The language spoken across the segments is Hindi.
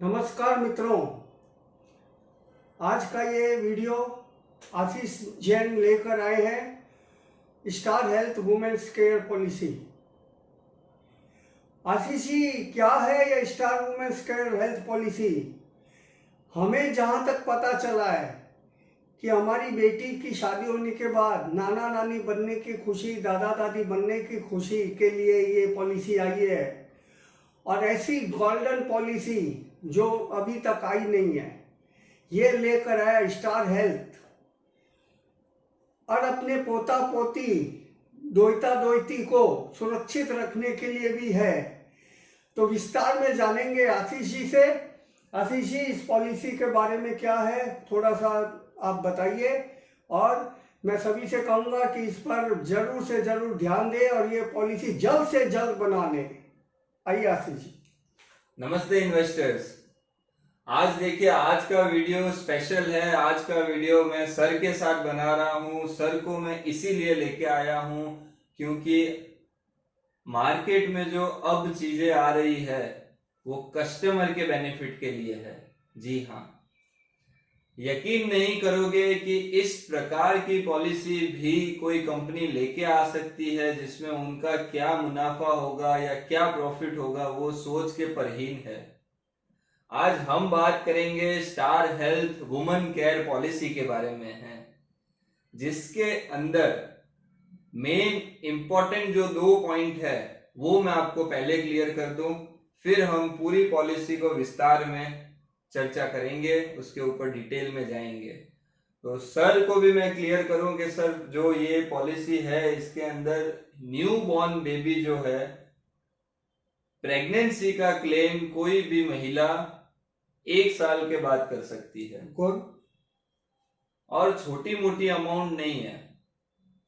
नमस्कार मित्रों, आज का ये वीडियो आशीष जैन लेकर आए हैं star health women's care policy. Ashish ji, क्या है ये star women's care health policy? हमें जहाँ तक पता चला है कि हमारी बेटी की शादी होने के बाद नाना नानी बनने की खुशी, दादा दादी बनने की खुशी के लिए ये पॉलिसी आई है। और ऐसी गोल्डन पॉलिसी जो अभी तक आई नहीं है, ये लेकर आया स्टार हेल्थ। और अपने पोता पोती, दोहिता दोहिती को सुरक्षित रखने के लिए भी है। तो विस्तार में जानेंगे आशीष जी से। आशीष जी, इस पॉलिसी के बारे में क्या है, थोड़ा सा आप बताइए। और मैं सभी से कहूँगा कि इस पर जरूर से जरूर ध्यान दें और ये पॉलिसी जल्द से जल्द बना लें। आइए आशीष जी। नमस्ते इन्वेस्टर्स। आज देखिए, आज का वीडियो स्पेशल है। आज का वीडियो मैं सर के साथ बना रहा हूँ। सर को मैं इसीलिए लेके आया हूँ क्योंकि मार्केट में जो अब चीजें आ रही है वो कस्टमर के बेनिफिट के लिए है। जी हाँ, यकीन नहीं करोगे कि इस प्रकार की पॉलिसी भी कोई कंपनी लेके आ सकती है जिसमें उनका क्या मुनाफा होगा या क्या प्रॉफिट होगा वो सोच के परहीन है। आज हम बात करेंगे star health women care policy के बारे में है, जिसके अंदर मेन इंपॉर्टेंट जो 2 पॉइंट है वो मैं आपको पहले क्लियर कर दूं, फिर हम पूरी पॉलिसी को विस्तार में चर्चा करेंगे, उसके ऊपर डिटेल में जाएंगे। तो सर को भी मैं क्लियर करूं कि सर, जो ये पॉलिसी है इसके अंदर न्यू बॉर्न बेबी जो है, प्रेगनेंसी का क्लेम कोई भी महिला 1 साल के बाद कर सकती है। कौन? और छोटी मोटी अमाउंट नहीं है।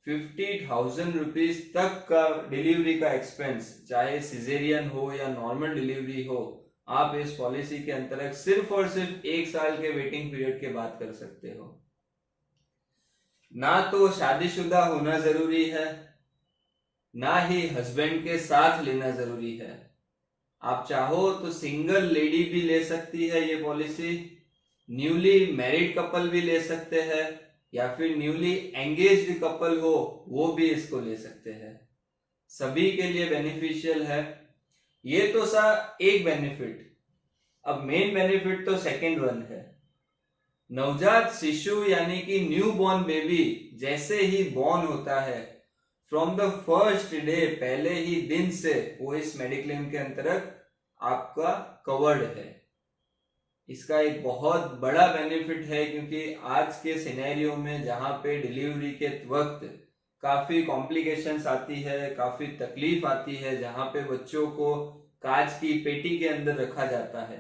50,000 रुपीज तक का डिलीवरी का एक्सपेंस, चाहे सिजेरियन हो या नॉर्मल डिलीवरी हो, आप इस पॉलिसी के अंतर्गत सिर्फ और सिर्फ 1 साल के वेटिंग पीरियड के बाद कर सकते हो। ना तो शादीशुदा होना जरूरी है, ना ही हस्बैंड के साथ लेना जरूरी है। आप चाहो तो सिंगल लेडी भी ले सकती है ये पॉलिसी, न्यूली मैरिड कपल भी ले सकते हैं, या फिर न्यूली एंगेज्ड कपल हो वो भी इसको ले सकते हैं। सभी के लिए बेनिफिशियल है। ये तो सा एक बेनिफिट। अब मेन बेनिफिट तो सेकंड वन है। नवजात शिशु यानी कि न्यू बॉर्न बेबी जैसे ही बॉर्न होता है, फ्रॉम द फर्स्ट डे, पहले ही दिन से वो इस मेडिक्लेम के अंतर्गत आपका कवर्ड है। इसका एक बहुत बड़ा बेनिफिट है क्योंकि आज के सिनेरियो में जहां पे डिलीवरी के वक्त काफी कॉम्प्लिकेशंस आती है, काफी तकलीफ आती है, जहां पे बच्चों को कांच की पेटी के अंदर रखा जाता है।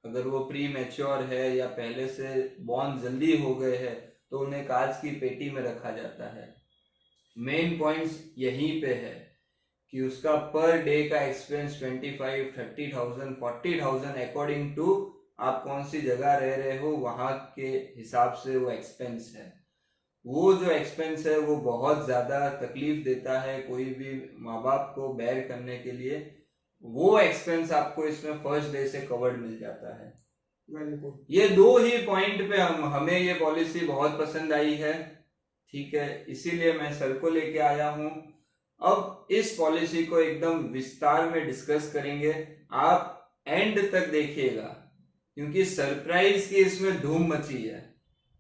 अगर वो प्री मैच्योर है या पहले से बॉर्न जल्दी हो गए हैं तो उन्हें कांच की पेटी में रखा जाता है। मेन पॉइंट्स यहीं पे है कि उसका पर डे का एक्सपेंस 25, 30,000, 40,000 अकॉर्डिंग टू आप कौन सी जगह रह रहे हो वहां के हिसाब से वो एक्सपेंस है। वो जो एक्सपेंस है वो बहुत ज्यादा तकलीफ देता है कोई भी माँ बाप को बेयर करने के लिए। वो एक्सपेंस आपको इसमें फर्स्ट डे से कवर्ड मिल जाता है। ये 2 ही पॉइंट पे हमें ये पॉलिसी बहुत पसंद आई है। ठीक है, इसीलिए मैं सर को लेके आया हूं। अब इस पॉलिसी को एकदम विस्तार में डिस्कस करेंगे। आप एंड तक देखिएगा क्योंकि सरप्राइज की इसमें धूम मची है।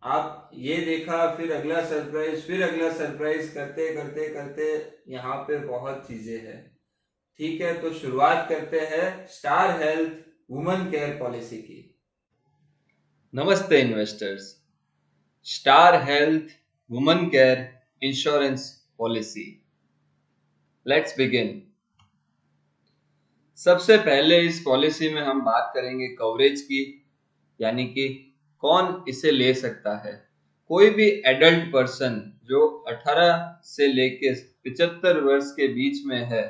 आप ये देखा, फिर अगला सरप्राइज, फिर अगला सरप्राइज, करते करते करते यहाँ पे बहुत चीजें हैं। ठीक है, तो शुरुआत करते हैं star health women care policy की। नमस्ते investors. Star health women care insurance policy, let's begin. सबसे पहले इस पॉलिसी में हम बात करेंगे कवरेज की, यानी कि कौन इसे ले सकता है। कोई भी एडल्ट पर्सन जो 18 से लेके 75 वर्ष के बीच में है,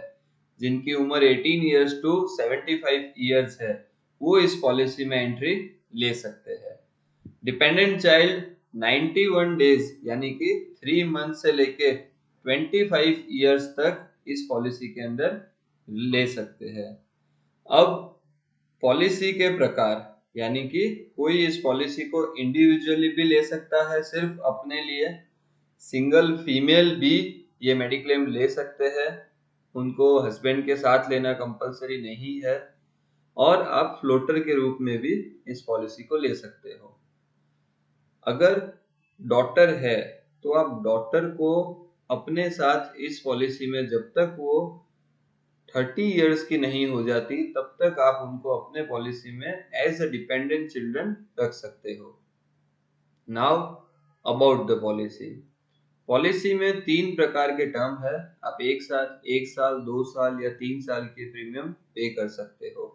जिनकी उम्र 18 इयर्स टू 75 इयर्स है, वो इस पॉलिसी में एंट्री ले सकते हैं। डिपेंडेंट चाइल्ड 91 डेज यानी कि 3 मंथ से लेके 25 इयर्स तक इस पॉलिसी के अंदर ले सकते हैं। अब पॉलिसी के प्रकार, यानी कि कोई इस पॉलिसी को इंडिविजुअली भी ले सकता है सिर्फ अपने लिए, सिंगल फीमेल भी ये मेडिक्लेम ले सकते हैं, उनको हस्बैंड के साथ लेना कंपलसरी नहीं है, और आप फ्लोटर के रूप में भी इस पॉलिसी को ले सकते हो। अगर डॉटर है तो आप डॉटर को अपने साथ इस पॉलिसी में जब तक वो 30 इयर्स की नहीं हो जाती तब तक आप उनको अपने पॉलिसी में एज अ डिपेंडेंट चिल्ड्रन रख सकते हो। Now about the policy. Policy में 3 प्रकार के टर्म है। आप एक साल 2 साल या 3 साल के प्रीमियम पे कर सकते हो।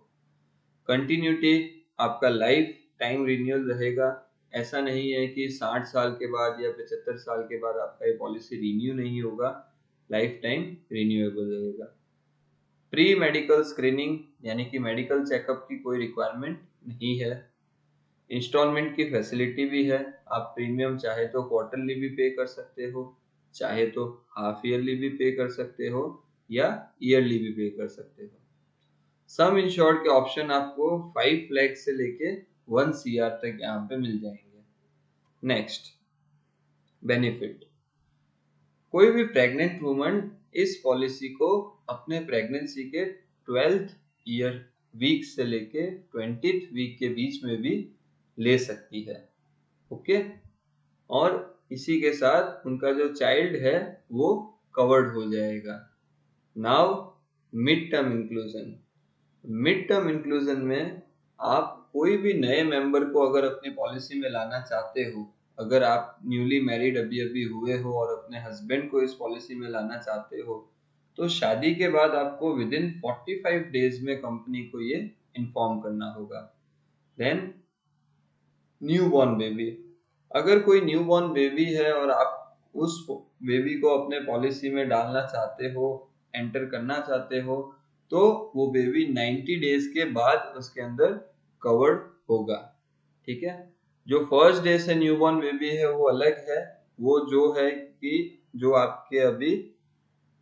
कंटिन्यूटी, आपका लाइफ टाइम रिन्यूअल रहेगा। ऐसा नहीं है कि 60 साल के बाद या 75 साल के बाद आपका ये पॉलिसी रिन्यू नहीं होगा, लाइफ टाइम रिन्यूएबल रहेगा। प्री मेडिकल स्क्रीनिंग यानी कि मेडिकल चेकअप की कोई रिक्वायरमेंट नहीं है। इंस्टॉलमेंट की फैसिलिटी भी है। आप प्रीमियम चाहे तो क्वार्टरली भी पे कर सकते हो, चाहे तो हाफ ईयरली भी पे कर सकते हो, या ईयरली भी पे कर सकते हो। सम इंश्योर्ड के ऑप्शन आपको 5 लाख से लेके 1 CR तक यहाँ पे मिल जाएंगे। Next, benefit. कोई भी प्रेग्नेंट वुमन इस पॉलिसी को अपने प्रेगनेंसी के 12th ईयर वीक से लेके 20th वीक के बीच में भी ले सकती है। ओके, और इसी के साथ उनका जो चाइल्ड है वो कवर्ड हो जाएगा। Now mid term inclusion. Mid term inclusion में आप कोई भी नए मेंबर को अगर अपनी पॉलिसी में लाना चाहते हो, अगर आप न्यूली मैरिड अभी अभी हुए हो और अपने हस्बैंड को इस पॉलिसी में लाना चाहते हो, तो शादी के बाद आपको विद इन 45 डेज में कंपनी को ये इन्फॉर्म करना होगा। Then newborn baby. अगर कोई न्यू बॉर्न बेबी है और आप उस बेबी को अपने पॉलिसी में डालना चाहते हो, एंटर करना चाहते हो, तो वो बेबी 90 डेज के बाद उसके अंदर कवर्ड होगा। ठीक है, जो फर्स्ट डे से न्यू बॉर्न बेबी है वो अलग है। वो जो है कि जो आपके अभी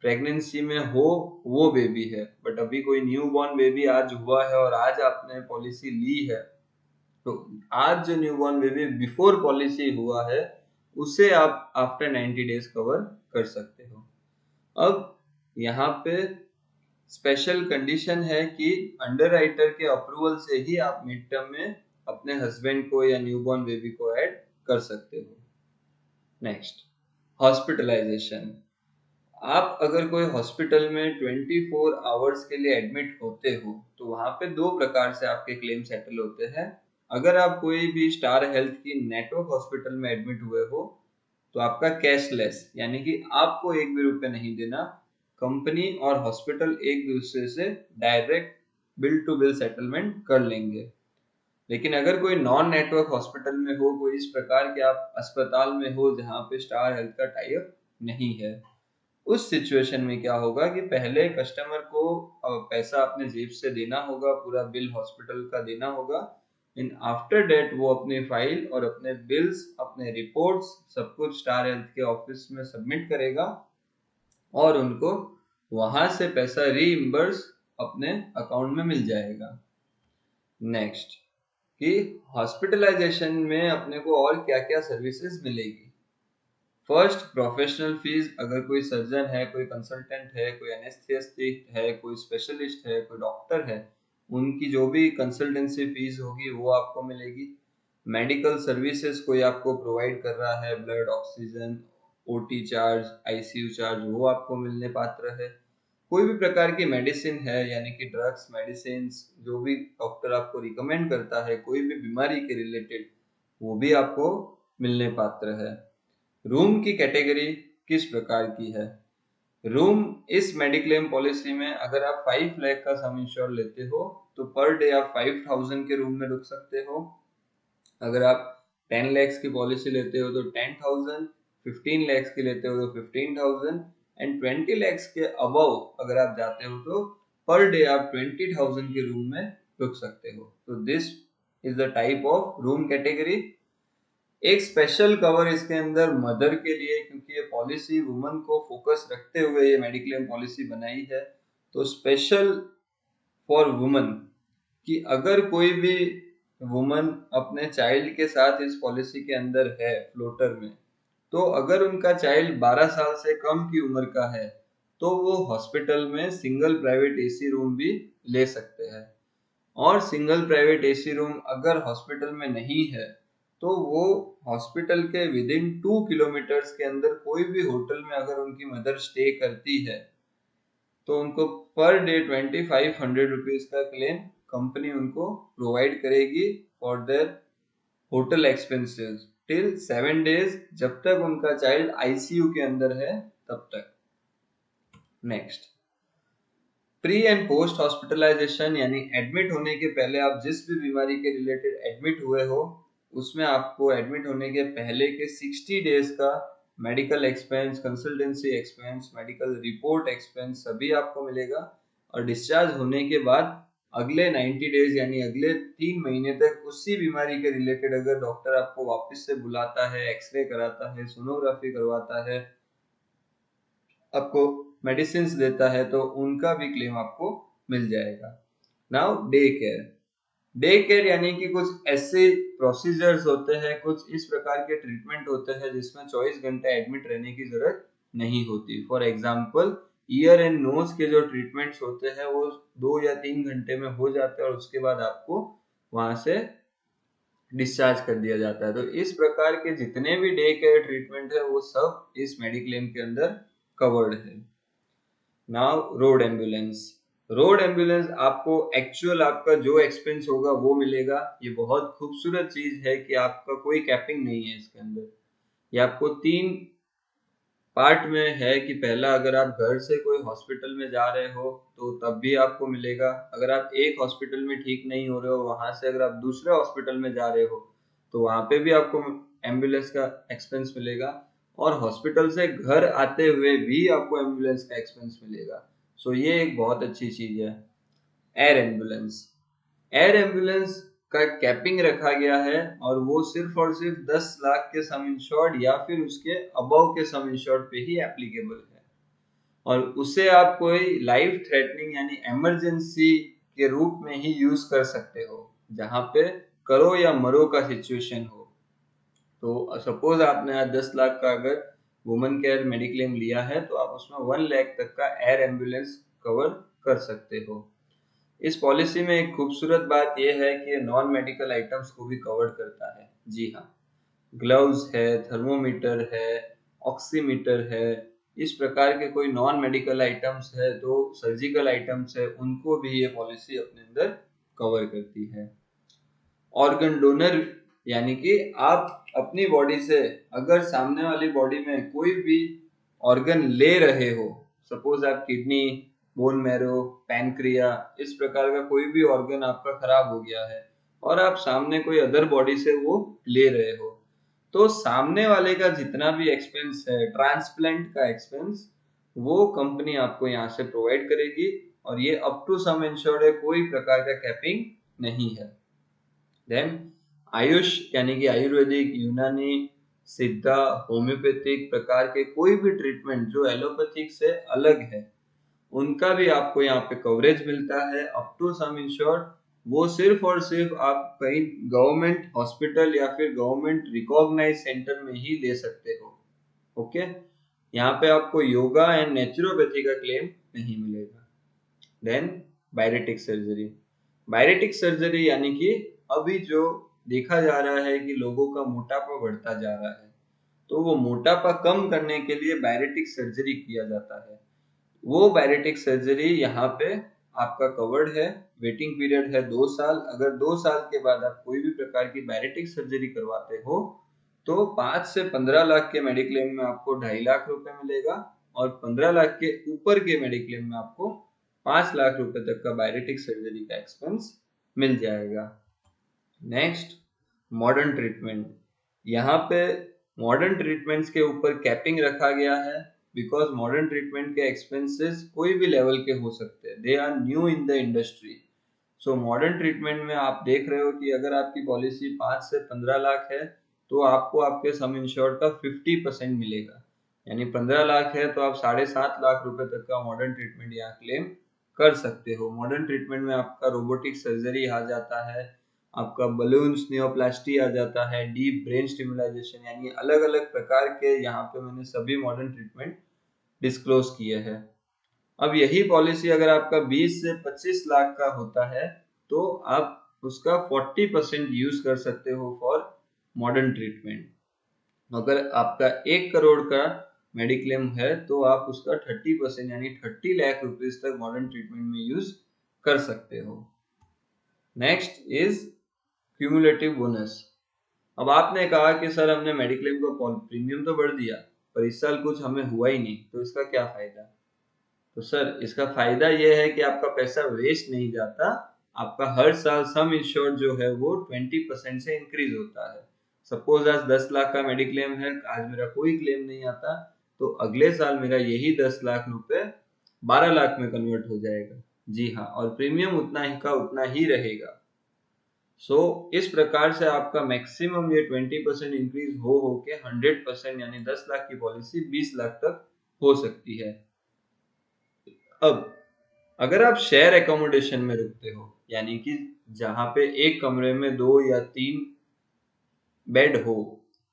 प्रेगनेंसी में हो वो बेबी है, बट अभी कोई न्यू बॉर्न बेबी आज हुआ है और आज आपने पॉलिसी ली है, तो आज जो न्यूबॉर्न बेबी बिफोर पॉलिसी हुआ है उसे आप आफ्टर 90 डेज कवर कर सकते हो। अब यहाँ पे स्पेशल कंडीशन है कि अंडरराइटर के अप्रूवल से ही आप मिड टर्म में अपने हस्बैंड को या न्यूबॉर्न बेबी को ऐड कर सकते हो। Next, hospitalisation. आप अगर कोई हॉस्पिटल में 24 आवर्स के लिए एडमिट होते हो तो वहां पे 2 प्रकार से आपके क्लेम सेटल होते हैं। अगर आप कोई भी स्टार हेल्थ की नेटवर्क हॉस्पिटल में एडमिट हुए हो तो आपका कैशलेस, यानी कि आपको 1 भी रुपए नहीं देना, कंपनी और हॉस्पिटल एक दूसरे से direct bill to bill settlement कर लेंगे। लेकिन अगर कोई नॉन नेटवर्क हॉस्पिटल में हो, कोई इस प्रकार के आप अस्पताल में हो जहाँ पे स्टार हेल्थ का टाई अप नहीं है, उस सिचुएशन में क्या होगा कि पहले कस्टमर को पैसा अपने जेब से देना होगा, पूरा बिल हॉस्पिटल का देना होगा, इन आफ्टर डेट वो अपनी फाइल और अपने बिल्स, अपने रिपोर्ट्स सब कुछ स्टार हेल्थ के ऑफिस में सबमिट करेगा और उनको वहां से पैसा रीइंबर्स अपने अकाउंट में मिल जाएगा। नेक्स्ट, कि हॉस्पिटलाइजेशन में अपने को और क्या क्या सर्विसेज मिलेगी। First, professional fees. अगर कोई सर्जन है, कोई कंसल्टेंट है, कोई एनेस्थेसिस्ट है, कोई स्पेशलिस्ट है, कोई डॉक्टर है, उनकी जो भी कंसल्टेंसी फीस होगी वो आपको मिलेगी। मेडिकल सर्विसेज कोई आपको प्रोवाइड कर रहा है, blood, oxygen, OT charge, ICU charge, वो आपको मिलने पात्र है। कोई भी प्रकार की मेडिसिन है, यानी कि ड्रग्स, मेडिसिन जो भी डॉक्टर आपको रिकमेंड करता है कोई भी बीमारी के रिलेटेड, वो भी आपको मिलने पात्र है। रूम की कैटेगरी किस प्रकार की है। रूम इस मेडिक्लेम पॉलिसी में अगर आप 5 लाख का सम इंश्योर लेते हो तो पर डे आप 5000 के रूम में रुक सकते हो। अगर आप 10 lakhs की पॉलिसी लेते हो तो 10,000, 15 lakhs की लेते हो तो 15,000 एंड 20 lakhs के अबव अगर आप जाते हो तो पर डे आप 20,000 के रूम में रुक सकते हो। तो this is the type of room category. एक स्पेशल कवर इसके अंदर मदर के लिए, क्योंकि ये पॉलिसी वुमन को फोकस रखते हुए ये मेडिक्लेम पॉलिसी बनाई है, तो स्पेशल फॉर वुमन कि अगर कोई भी वुमन अपने चाइल्ड के साथ इस पॉलिसी के अंदर है फ्लोटर में, तो अगर उनका चाइल्ड 12 साल से कम की उम्र का है तो वो हॉस्पिटल में सिंगल प्राइवेट एसी रूम भी ले सकते हैं। और सिंगल प्राइवेट एसी रूम अगर हॉस्पिटल में नहीं है तो वो हॉस्पिटल के विद इन 2 किलोमीटर्स के अंदर कोई भी होटल में अगर उनकी मदर स्टे करती है तो उनको पर डे 2500 रुपीज का क्लेम कंपनी उनको प्रोवाइड करेगी for their hotel expenses till 7 days, जब तक उनका चाइल्ड आईसीयू के अंदर है तब तक। Next, pre and post hospitalisation, यानी एडमिट होने के पहले आप जिस भी बीमारी के रिलेटेड एडमिट हुए हो उसमें आपको एडमिट होने के पहले के 60 डेज का medical expense, consultancy expense, medical report expense सभी आपको मिलेगा। और डिस्चार्ज होने के बाद अगले 90 डेज यानी अगले 3 महीने तक उसी बीमारी के रिलेटेड अगर डॉक्टर आपको वापस से बुलाता है, एक्सरे कराता है, सोनोग्राफी करवाता है, आपको मेडिसिन देता है, तो उनका भी क्लेम आपको मिल जाएगा। Now day care, day care यानी कि कुछ ऐसे प्रोसीजर्स होते हैं, कुछ इस प्रकार के ट्रीटमेंट होते हैं जिसमें 24 घंटे एडमिट रहने की जरूरत नहीं होती। For example, ear and nose के जो ट्रीटमेंट्स होते हैं वो 2 या 3 घंटे में हो जाते हैं और उसके बाद आपको वहां से डिस्चार्ज कर दिया जाता है। तो इस प्रकार के जितने भी डे केयर ट्रीटमेंट है वो सब इस मेडिक्लेम के अंदर कवर्ड है। Now road ambulance, road ambulance आपको एक्चुअल आपका जो एक्सपेंस होगा वो मिलेगा। ये बहुत खूबसूरत चीज है कि आपका कोई कैपिंग नहीं है इसके अंदर। ये आपको 3 पार्ट में है कि पहला, अगर आप घर से कोई हॉस्पिटल में जा रहे हो तो तब भी आपको मिलेगा। अगर आप एक हॉस्पिटल में ठीक नहीं हो रहे हो, वहां से अगर आप दूसरे हॉस्पिटल में जा रहे हो तो वहां पे भी आपको एम्बुलेंस का एक्सपेंस मिलेगा। और हॉस्पिटल से घर आते हुए भी आपको एम्बुलेंस का एक्सपेंस मिलेगा। सो ये एक बहुत अच्छी चीज है। एयर एम्बुलेंस, एयर एम्बुलेंस का कैपिंग रखा गया है और वो सिर्फ और सिर्फ 10 लाख के सम इंश्योर्ड या फिर उसके अबव के सम इंश्योर्ड पे ही एप्लीकेबल है। और उसे आप कोई लाइफ थ्रेटनिंग यानी इमरजेंसी के रूप में ही यूज कर सकते हो, जहां पे करो या मरो का सिचुएशन हो। तो सपोज आपने आज 10 लाख का अगर वुमन केयर मेडिक्लेम लिया है तो आप उसमें 1 लाख तक का एयर एम्बुलेंस कवर कर सकते हो। इस पॉलिसी में एक खूबसूरत बात यह है कि नॉन मेडिकल आइटम्स को भी कवर करता है। जी हाँ, ग्लव्स है, थर्मोमीटर है, ऑक्सीमीटर है, इस प्रकार के कोई नॉन मेडिकल आइटम्स है, जो सर्जिकल आइटम्स है, उनको भी ये पॉलिसी अपने अंदर कवर करती है। ऑर्गन डोनर, यानी कि आप अपनी बॉडी से अगर सामने वाली बॉडी में कोई भी ऑर्गन ले रहे हो, सपोज आप किडनी, बोन मैरो, पैनक्रिया, इस प्रकार का कोई भी ऑर्गन आपका खराब हो गया है और आप सामने कोई अदर बॉडी से वो ले रहे हो, तो सामने वाले का जितना भी एक्सपेंस है, ट्रांसप्लांट का एक्सपेंस, वो कंपनी आपको यहाँ से प्रोवाइड करेगी। और ये अप टू सम इंश्योर्ड है, कोई प्रकार का कैपिंग नहीं है। देन आयुष, यानी कि आयुर्वेदिक, यूनानी, सिद्धा, होम्योपैथिक प्रकार के कोई भी ट्रीटमेंट जो एलोपैथिक से अलग है, उनका भी आपको यहाँ पे कवरेज मिलता है अप टू सम इंश्योर्ड। वो सिर्फ और सिर्फ आप कहीं गवर्नमेंट हॉस्पिटल या फिर गवर्नमेंट रिकॉग्नाइज सेंटर में ही ले सकते हो। ओके, यहाँ पे आपको योगा एंड नेचुरोपैथी का क्लेम नहीं मिलेगा। देन बायरेटिक सर्जरी, बायरेटिक सर्जरी यानी कि अभी जो देखा जा रहा है कि लोगों का मोटापा बढ़ता जा रहा है, तो वो मोटापा कम करने के लिए बायरेटिक सर्जरी किया जाता है। वो बायरेटिक सर्जरी यहाँ पे आपका कवर्ड है। वेटिंग पीरियड है 2 साल। अगर 2 साल के बाद आप कोई भी प्रकार की बायरेटिक सर्जरी करवाते हो तो 5 से 15 लाख के मेडिक्लेम में आपको 2.5 लाख रुपए मिलेगा और 15 लाख के ऊपर के मेडिक्लेम में आपको 5 लाख रुपए तक का बायरेटिक सर्जरी का एक्सपेंस मिल जाएगा। Next, modern treatment. यहाँ पे मॉडर्न ट्रीटमेंट्स के ऊपर कैपिंग रखा गया है बिकॉज मॉडर्न ट्रीटमेंट के एक्सपेंसेस कोई भी लेवल के हो सकते हैं, they are new in the industry. So modern treatment में आप देख रहे हो कि अगर आपकी पॉलिसी 5 से 15 लाख है तो आपको आपके सम इंश्योर्ड का 50% मिलेगा, यानी 15 लाख है तो आप 7.5 लाख रुपए तक का मॉडर्न ट्रीटमेंट यहाँ क्लेम कर सकते हो। मॉडर्न ट्रीटमेंट में आपका रोबोटिक सर्जरी आ जाता है, आपका बलून्स नियोप्लास्टी आ जाता है, डीप ब्रेन स्टिमुलाइजेशन, यानी अलग अलग प्रकार के यहाँ पे मैंने सभी मॉडर्न ट्रीटमेंट डिस्क्लोज किए हैं। अब यही पॉलिसी अगर आपका 20 से 25 लाख का होता है तो आप उसका 40% यूज कर सकते हो फॉर मॉडर्न ट्रीटमेंट। अगर आपका 1 करोड़ का मेडिक्लेम है तो आप उसका 30% यानी 30 लाख रुपीज तक मॉडर्न ट्रीटमेंट में यूज कर सकते हो। Next is cumulative bonus. अब आपने कहा कि सर हमने मेडिक्लेम का प्रीमियम तो बढ़ दिया पर इस साल कुछ हमें हुआ ही नहीं, तो इसका क्या फायदा? तो सर इसका फायदा यह है कि आपका पैसा वेस्ट नहीं जाता, आपका हर साल सम इंश्योर्ड जो है वो 20% से इंक्रीज होता है। सपोज आज 10 लाख का मेडिक्लेम है, आज मेरा कोई क्लेम नहीं आता, तो अगले साल मेरा यही 10 लाख रुपए 12 लाख में कन्वर्ट हो जाएगा। जी हाँ, और प्रीमियम उतना ही का उतना ही रहेगा। इस प्रकार से आपका मैक्सिमम ये 20% इंक्रीज हो के 100% यानी 10 लाख की पॉलिसी 20 लाख तक हो सकती है। अब अगर आप शेयर एकोमोडेशन में रुकते हो, यानी कि जहां पे एक कमरे में 2 या 3 बेड हो,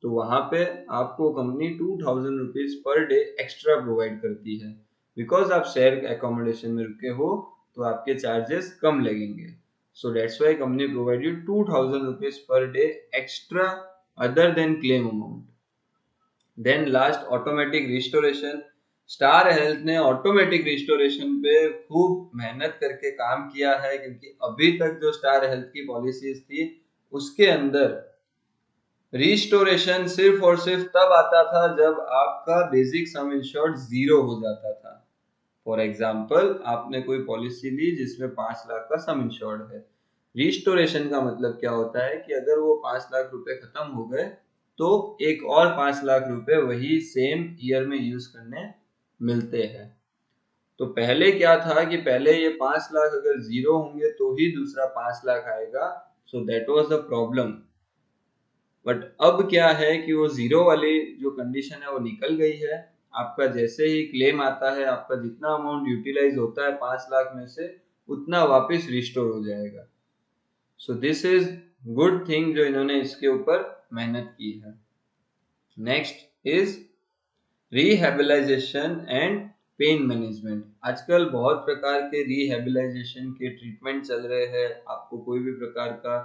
तो वहां पे आपको company 2000 rupees per day extra provide करती है। बिकॉज आप शेयर एकोमोडेशन में रुके हो तो आपके चार्जेस कम लगेंगे, so that's why company provide you 2000 rupees per day extra other than claim amount. Then last, automatic restoration. Star health ने ऑटोमेटिक रिस्टोरेशन पे खूब मेहनत करके काम किया है, क्योंकि अभी तक जो स्टार हेल्थ की पॉलिसीज थी उसके अंदर रिस्टोरेशन सिर्फ और सिर्फ तब आता था जब आपका बेसिक सम इंश्योर्ड 0 हो जाता था। फॉर एग्जाम्पल, आपने कोई पॉलिसी ली जिसमें 5 लाख का सम इंश्योर्ड है, रिस्टोरेशन का मतलब क्या होता है कि अगर वो 5 लाख रुपए खत्म हो गए तो एक और 5 लाख रुपए वही सेम ईयर में यूज करने मिलते हैं। तो पहले क्या था कि पहले ये 5 लाख अगर 0 होंगे तो ही दूसरा 5 लाख आएगा, so that was the problem. But अब क्या है कि वो 0 वाली जो कंडीशन है वो निकल गई है। आपका जैसे ही क्लेम आता है, आपका जितना अमाउंट यूटिलाइज होता है 5 लाख में से उतना वापस रिस्टोर हो जाएगा। So this is good thing जो इन्होंने इसके ऊपर मेहनत की है। Next is rehabilitation and pain management. आजकल बहुत प्रकार के रिहेबिलाइजेशन के ट्रीटमेंट चल रहे हैं। आपको कोई भी प्रकार का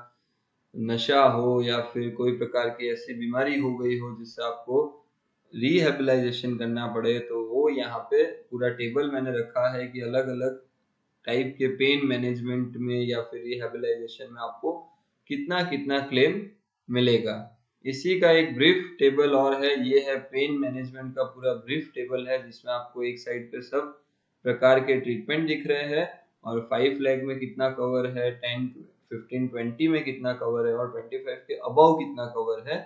नशा हो या फिर कोई प्रकार की ऐसी बीमारी हो गई हो जिससे आपको रिहेबिलाइजेशन करना पड़े, तो वो यहाँ पे पूरा टेबल मैंने रखा है कि अलग अलग टाइप के पेन मैनेजमेंट में या फिर रिहेबिलाइजेशन में आपको कितना कितना क्लेम मिलेगा। इसी का एक ब्रीफ टेबल और है, ये है पेन मैनेजमेंट का पूरा ब्रीफ टेबल है, जिसमें आपको एक साइड पे सब प्रकार के ट्रीटमेंट दिख रहे हैं और 5 लाख में कितना कवर है, 10, 15, 20 में कितना कवर है और 25 के अबव कितना कवर है,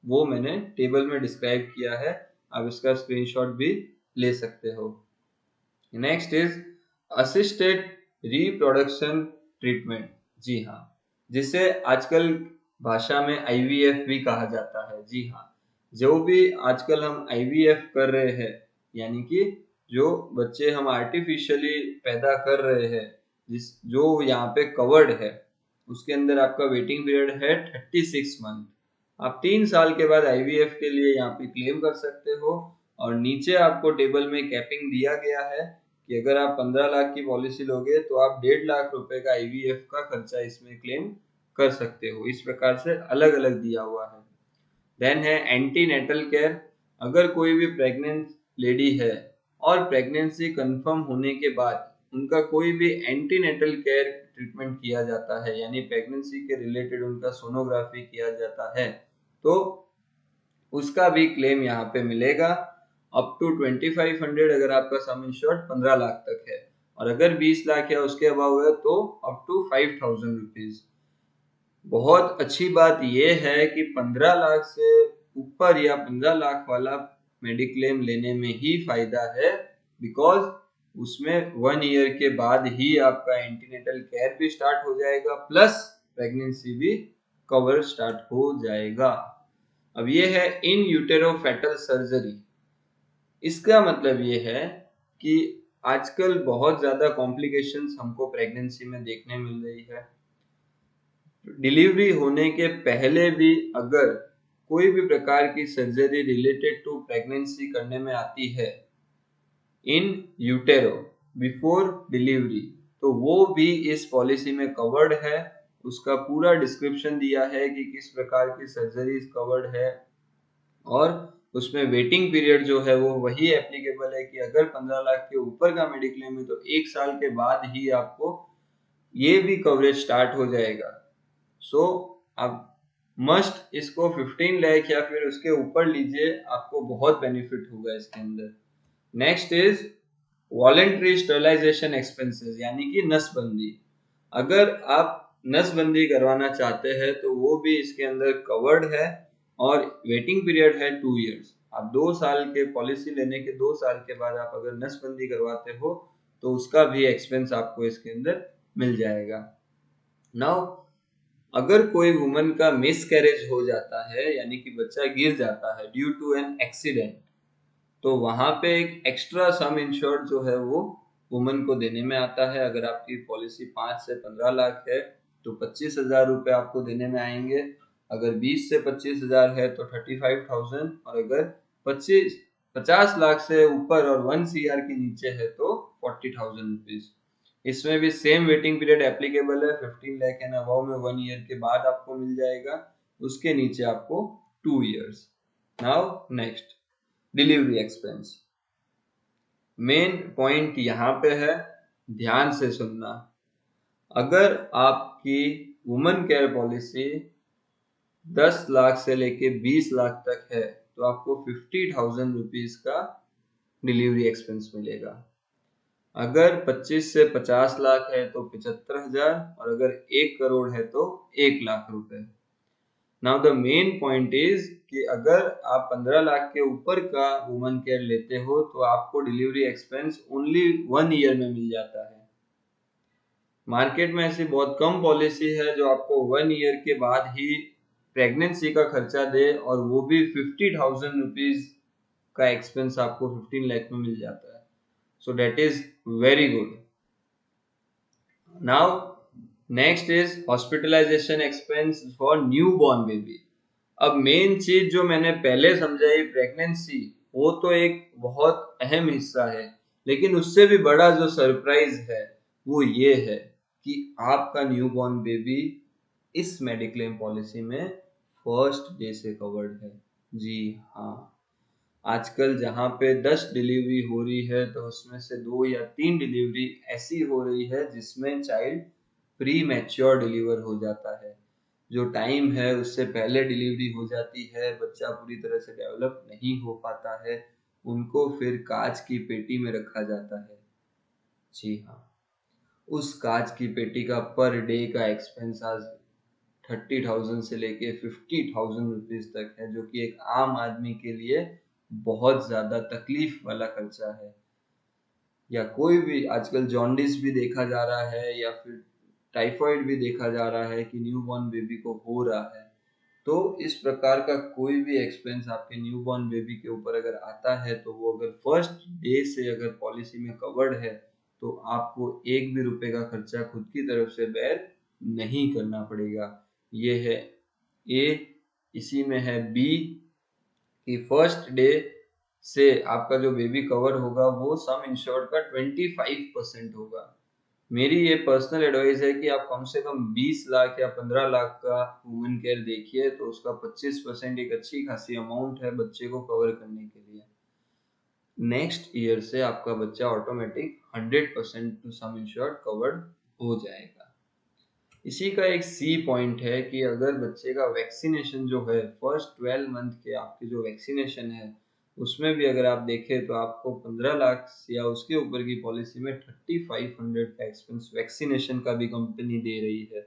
वो मैंने टेबल में डिस्क्राइब किया है। आप इसका स्क्रीनशॉट भी ले सकते हो। Next is assisted reproduction treatment. जी हाँ, जिसे आजकल भाषा में आईवीएफ भी कहा जाता है। जी हाँ, जो भी आजकल हम आईवीएफ कर रहे हैं, यानी कि जो बच्चे हम आर्टिफिशियली पैदा कर रहे हैं, जो यहाँ पे कवर्ड है, उसके अंदर आपका वेटिंग पीरियड है 36 मंथ। आप 3 साल के बाद आईवीएफ के लिए यहाँ पे क्लेम कर सकते हो। और नीचे आपको टेबल में कैपिंग दिया गया है कि अगर आप 15 लाख की पॉलिसी लोगे तो आप 1.5 लाख रुपए का आईवीएफ का खर्चा इसमें क्लेम कर सकते हो। इस प्रकार से अलग अलग दिया हुआ है। देन है एंटीनेटल केयर। अगर कोई भी प्रेग्नेंट लेडी है और प्रेगनेंसी कंफर्म होने के बाद उनका कोई भी एंटीनेटल केयर ट्रीटमेंट किया जाता है, यानी प्रेगनेंसी के रिलेटेड उनका सोनोग्राफी किया जाता है, तो उसका भी क्लेम यहाँ पे मिलेगा अप टू 2500 अगर आपका सम इंश्योर्ड 15 लाख तक है, और अगर 20 लाख या उसके अबाव है तो अप टू 5000 रुपीज। बहुत अच्छी बात यह है कि 15 लाख से ऊपर या 15 लाख वाला मेडिक्लेम लेने में ही फायदा है, बिकॉज उसमें 1 ईयर के बाद ही आपका एंटीनेटल केयर भी स्टार्ट हो जाएगा, प्लस प्रेगनेंसी भी कवर स्टार्ट हो जाएगा। अब ये है इन यूटेरो फेटल सर्जरी। इसका मतलब ये है कि आजकल बहुत ज्यादा कॉम्प्लिकेशंस हमको प्रेगनेंसी में देखने मिल रही है। डिलीवरी होने के पहले भी अगर कोई भी प्रकार की सर्जरी रिलेटेड टू प्रेगनेंसी करने में आती है इन यूटेरो बिफोर डिलीवरी, तो वो भी इस पॉलिसी में कवर्ड है। उसका पूरा डिस्क्रिप्शन दिया है कि किस प्रकार की सर्जरी कवर्ड है, और उसमें वेटिंग पीरियड जो है वो वही एप्लीकेबल है कि अगर 15 लाख के ऊपर का मेडिक्लेम है तो 1 साल के बाद ही आपको ये भी कवरेज स्टार्ट हो जाएगा। सो आप मस्ट इसको 15 लाख या फिर उसके ऊपर लीजिए, आपको बहुत बेनिफिट होगा इसके अंदर। Next is voluntary sterilisation expenses, यानी कि नसबंदी। अगर आप नसबंदी करवाना चाहते हैं तो वो भी इसके अंदर कवर्ड है, और वेटिंग पीरियड है 2 इयर्स। आप 2 साल के पॉलिसी लेने के 2 साल के बाद आप अगर नसबंदी करवाते हो तो उसका भी एक्सपेंस आपको इसके अंदर मिल जाएगा। नाउ अगर कोई वुमन का मिस कैरेज हो जाता है, यानी कि बच्चा गिर जाता है ड्यू टू एन एक्सीडेंट, तो वहां पे एक एक्स्ट्रा सम इंश्योर्ड जो है वो वुमन को देने में आता है। अगर आपकी पॉलिसी 5 से 15 लाख है तो 25,000 रुपए आपको देने में आएंगे। अगर 20 से 25,000 है तो 35,000, और अगर 50 लाख से ऊपर और 1 CR के नीचे है तो 40,000 रुपीज। इसमें भी सेम वेटिंग पीरियड एप्लीकेबल है। 15 लाख एंड अबव में 1 ईयर के बाद आपको मिल जाएगा, उसके नीचे आपको 2 years. Now next, delivery expense. Main point यहाँ पे है, ध्यान से सुनना। अगर आपकी वुमन केयर पॉलिसी 10 लाख से लेके 20 लाख तक है तो आपको 50,000 रुपीज का डिलीवरी एक्सपेंस मिलेगा। अगर 25 से 50 लाख है तो 75,000, और अगर 1 करोड़ है तो 1 लाख रुपए। Now the main point is कि अगर आप 15 लाख के ऊपर का वुमन केयर लेते हो तो आपको डिलीवरी एक्सपेंस ओनली 1 ईयर में मिल जाता है। मार्केट में ऐसी बहुत कम पॉलिसी है जो आपको 1 ईयर के बाद ही प्रेगनेंसी का खर्चा दे, और वो भी 50,000 रुपीज का एक्सपेंस आपको 15 लाख में मिल जाता है। So that is very good. Now next is hospitalisation expense for newborn baby. अब मेन चीज जो मैंने पहले समझाई प्रेगनेंसी, वो तो एक बहुत अहम हिस्सा है, लेकिन उससे भी बड़ा जो सरप्राइज है वो ये है कि आपका न्यू बॉर्न बेबी इस मेडिक्लेम पॉलिसी में फर्स्ट डे से कवर्ड है। जी हाँ, आजकल जहाँ पे 10 डिलीवरी हो रही है तो उसमें से 2 या 3 डिलीवरी ऐसी हो रही है जिसमें चाइल्ड प्री मैच्योर डिलीवर हो जाता है। जो टाइम है उससे पहले डिलीवरी हो जाती है, बच्चा पूरी तरह से डेवलप नहीं हो पाता है, उनको फिर कांच की पेटी में रखा जाता है। जी हाँ, उस कांच की पेटी का पर डे का एक्सपेंस आज 30,000 से लेके 50,000 रुपीज तक है, जो कि एक आम आदमी के लिए बहुत ज्यादा तकलीफ वाला खर्चा है। या कोई भी आजकल जॉन्डिस भी देखा जा रहा है, या फिर टाइफाइड भी देखा जा रहा है कि न्यूबॉर्न बेबी को हो रहा है। तो इस प्रकार का कोई भी एक्सपेंस आपके न्यूबॉर्न बेबी के ऊपर अगर आता है तो वो अगर फर्स्ट डे से अगर पॉलिसी में कवर्ड है तो आपको एक भी रुपए का खर्चा खुद की तरफ से बेयर नहीं करना पड़ेगा। ये है ए। इसी में है बी कि फर्स्ट डे से आपका जो बेबी कवर होगा वो सम इंश्योर्ड का 25% होगा। मेरी ये पर्सनल एडवाइस है कि आप कम से कम 20 लाख या 15 लाख का वुमेन केयर देखिए, तो उसका 25% एक अच्छी खासी अमाउंट है बच्चे को कवर करने के लिए। नेक्स्ट ईयर से आपका बच्चा automatic 100% to sum insured covered हो जाएगा। इसी का एक सी पॉइंट है कि अगर बच्चे का वैक्सीनेशन जो है फर्स्ट 12 मंथ के आपके जो वैक्सीनेशन है उसमें भी अगर आप देखें तो आपको 15 लाख या उसके ऊपर की पॉलिसी में 3500 का एक्सपेंस वैक्सीनेशन का भी कंपनी दे रही है।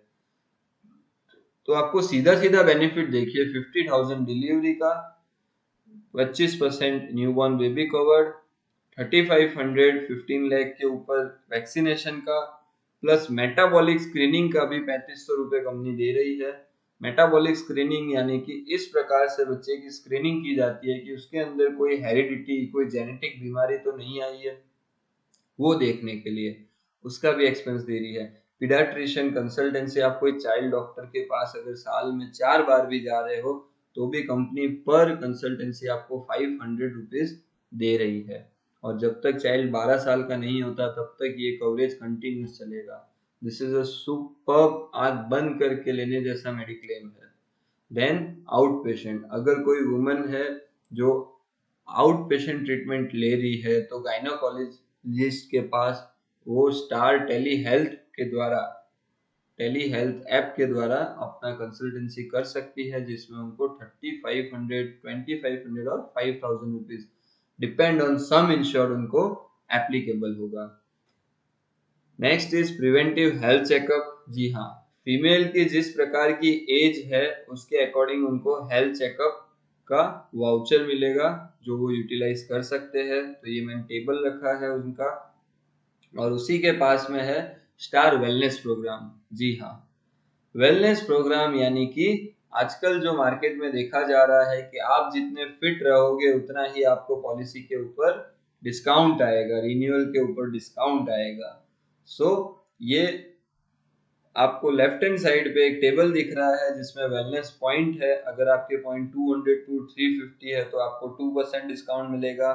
तो आपको सीधा सीधा बेनिफिट देखिए, 50,000 डिलीवरी का, 25% न्यूबॉर्न बेबी कवर्ड, 3500 15 लाख के ऊपर वैक्सीनेशन का, प्लस मेटाबॉलिक स्क्रीनिंग का भी 3500 रुपए कंपनी दे रही है। मेटाबॉलिक स्क्रीनिंग यानी कि इस प्रकार से बच्चे की स्क्रीनिंग की जाती है कि उसके अंदर कोई हेरिडिटी, कोई जेनेटिक बीमारी तो नहीं आई है, वो देखने के लिए उसका भी एक्सपेंस दे रही है। पीडियाट्रिशियन कंसल्टेंसी, आप कोई चाइल्ड डॉक्टर के पास अगर साल में 4 बार भी जा रहे हो तो भी कंपनी पर कंसल्टेंसी आपको 500 रुपीज दे रही है। और जब तक चाइल्ड 12 साल का नहीं होता तब तक ये कवरेज कंटिन्यूस चलेगा। दिस इज अ सुपर्ब, आंख बंद करके लेने जैसा मेडिक्लेम है। देन आउट पेशेंट, अगर कोई वुमन है जो आउट पेशेंट ट्रीटमेंट ले रही है तो गायनोकोलॉजिस्ट के पास वो स्टार टेली हेल्थ ऐप के द्वारा अपना कंसल्टेंसी कर सकती है, जिसमें उनको 3500, 2500 और 5000 rupees depend on sum insured उनको एप्लीकेबल होगा। Next is preventive health checkup. जी हाँ, फीमेल की जिस प्रकार की एज है उसके अकॉर्डिंग उनको हेल्थ चेकअप का वाउचर मिलेगा जो वो यूटिलाइज कर सकते हैं। तो ये मैंने टेबल रखा है उनका, और उसी के पास में है स्टार वेलनेस प्रोग्राम। जी हाँ, वेलनेस प्रोग्राम यानी कि आजकल जो मार्केट में देखा जा रहा है कि आप जितने फिट रहोगे उतना ही आपको पॉलिसी के ऊपर डिस्काउंट आएगा, रिन्यूअल के ऊपर डिस्काउंट आएगा। सो ये आपको लेफ्ट हैंड साइड पे एक टेबल दिख रहा है जिसमें वेलनेस पॉइंट है। अगर आपके पॉइंट 200 टू 350 है तो आपको 2% डिस्काउंट मिलेगा,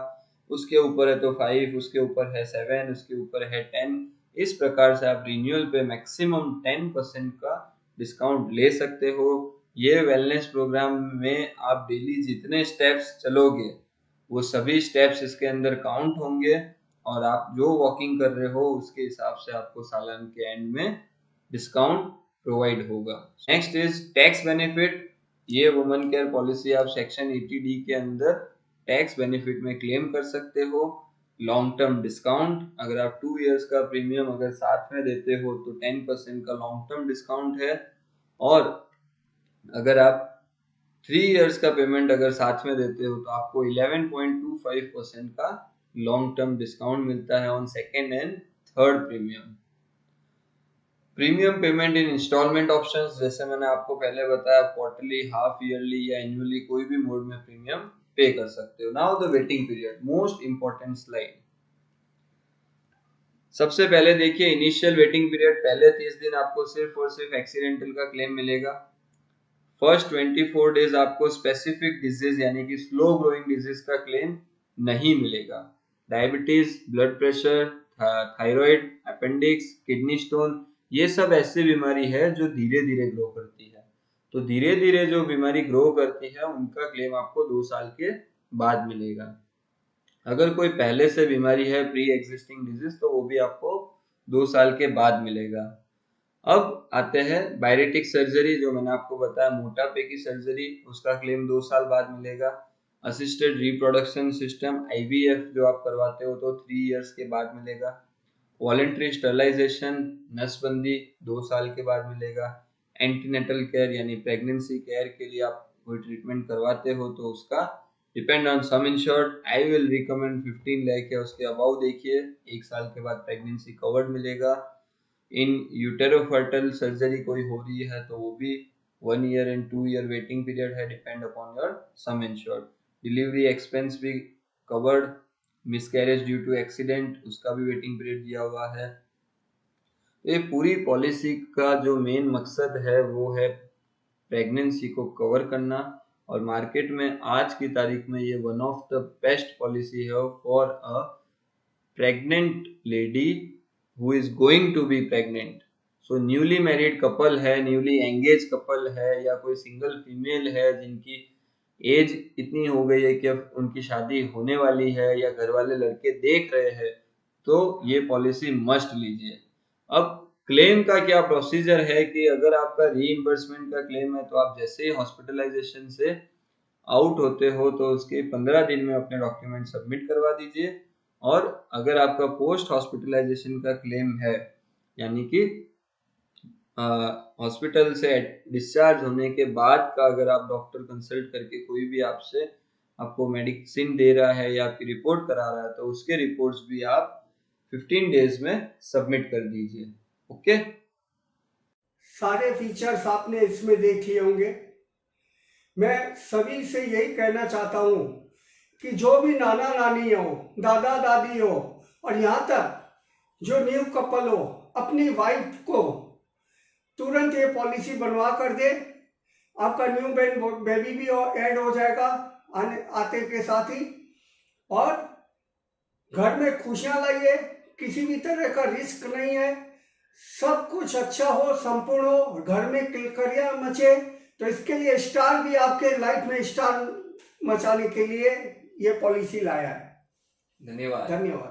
उसके ऊपर है तो 5, उसके ऊपर है 7, उसके ऊपर है 10। इस प्रकार से आप रिन्यूअल पे मैक्सिमम 10% का डिस्काउंट ले सकते हो। ये वेलनेस प्रोग्राम में आप डेली जितने स्टेप्स चलोगे वो सभी स्टेप्स इसके अंदर काउंट होंगे, और आप जो वॉकिंग कर रहे हो उसके हिसाब से आपको सालान के एंड में डिस्काउंट प्रोवाइड होगा। Next is tax benefit. ये वुमन केयर पॉलिसी आप सेक्शन 80D के अंदर टैक्स बेनिफिट में क्लेम कर सकते हो। लॉन्ग टर्म डिस्काउंट, अगर आप 2 इयर्स का प्रीमियम अगर साथ में देते हो तो 10% का लॉन्ग टर्म डिस्काउंट है, और अगर आप 3 इयर्स का पेमेंट अगर साथ में देते हो तो आपको 11.25% का लॉन्ग टर्म डिस्काउंट मिलता है on second and third premium. Premium payment in instalment options, जैसे मैंने आपको पहले बताया, क्वार्टरली, हाफ ईयरली या एनुअली कोई भी मोड में प्रीमियम पे कर सकते हो। Now the waiting period, most important slide. सबसे पहले देखिए इनिशियल वेटिंग पीरियड, पहले 30 दिन आपको सिर्फ और सिर्फ एक्सीडेंटल का क्लेम मिलेगा। फर्स्ट 24 डेज आपको स्पेसिफिक डिजीज यानी कि स्लो ग्रोइंग डिजीज का क्लेम नहीं मिलेगा। Diabetes, blood pressure, thyroid, appendix, kidney stone, ये सब ऐसी बीमारी है जो धीरे धीरे ग्रो करती है। तो धीरे धीरे जो बीमारी ग्रो करती है उनका क्लेम आपको 2 साल के बाद मिलेगा। अगर कोई पहले से बीमारी है, प्री एग्जिस्टिंग डिजीज, तो वो भी आपको 2 साल के बाद मिलेगा। अब आते हैं बायरेटिक सर्जरी, जो मैंने आपको बताया मोटापे की सर्जरी, उसका क्लेम 2 साल बाद मिलेगा। असिस्टेड रिप्रोडक्शन सिस्टम IVF जो आप करवाते हो तो 3 इयर्स के बाद मिलेगा। वॉलेंट्री स्टरलाइजेशन, नसबंदी, 2 साल के बाद मिलेगा। एंटीनेटल केयर यानी प्रेगनेंसी केयर के लिए आप कोई ट्रीटमेंट करवाते हो तो उसका depend on sum insured, I will recommend 15 lakh या उसके अबाउ देखिए, 1 साल के बाद प्रेगनेंसी कवर्ड मिलेगा। इन यूटेरोफर्टल सर्जरी कोई हो रही है तो वो भी 1 year and 2 year waiting period है, depend upon your sum insured. Delivery expense भी covered. Miscarriage due to accident, उसका भी वेटिंग पीरियड दिया हुआ है। ये पूरी पॉलिसी का जो मेन मकसद है वो है प्रेगनेंसी को कवर करना, और मार्केट में आज की तारीख में ये one of the best policy है for a pregnant lady who is going to be pregnant. So newly married couple है, न्यूली एंगेज कपल है, या कोई सिंगल फीमेल है जिनकी एज इतनी हो गई है कि अब उनकी शादी होने वाली है या घर वाले लड़के देख रहे हैं, तो ये पॉलिसी मस्ट लीजिए। अब क्लेम का क्या प्रोसीजर है कि अगर आपका रीइंबर्समेंट का क्लेम है तो आप जैसे ही हॉस्पिटलाइजेशन से आउट होते हो तो उसके 15 दिन में अपने डॉक्यूमेंट सबमिट करवा दीजिए। और अगर आपका पोस्ट हॉस्पिटलाइजेशन का क्लेम है, यानी कि हॉस्पिटल से डिस्चार्ज होने के बाद का, अगर आप डॉक्टर कंसल्ट करके कोई भी आपको मेडिसिन दे रहा है या आपकी रिपोर्ट करा रहा है तो उसके रिपोर्ट्स भी आप 15 डेज में सबमिट कर दीजिए। ओके, सारे फीचर्स आपने इसमें देख लिए होंगे। मैं सभी से यही कहना चाहता हूँ कि जो भी नाना नानी हो, दादा दादी हो, और यहाँ तक जो न्यू कपल हो, अपनी वाइफ को तुरंत ये पॉलिसी बनवा कर दे। आपका न्यू बेबी भी ऐड हो जाएगा आते के साथ ही, और घर में खुशियां लाइए। किसी भी तरह का रिस्क नहीं है, सब कुछ अच्छा हो, संपूर्ण हो, घर में किलकरियां मचे। तो इसके लिए स्टार भी आपके लाइफ में स्टार मचाने के लिए ये पॉलिसी लाया है। धन्यवाद। धन्यवाद।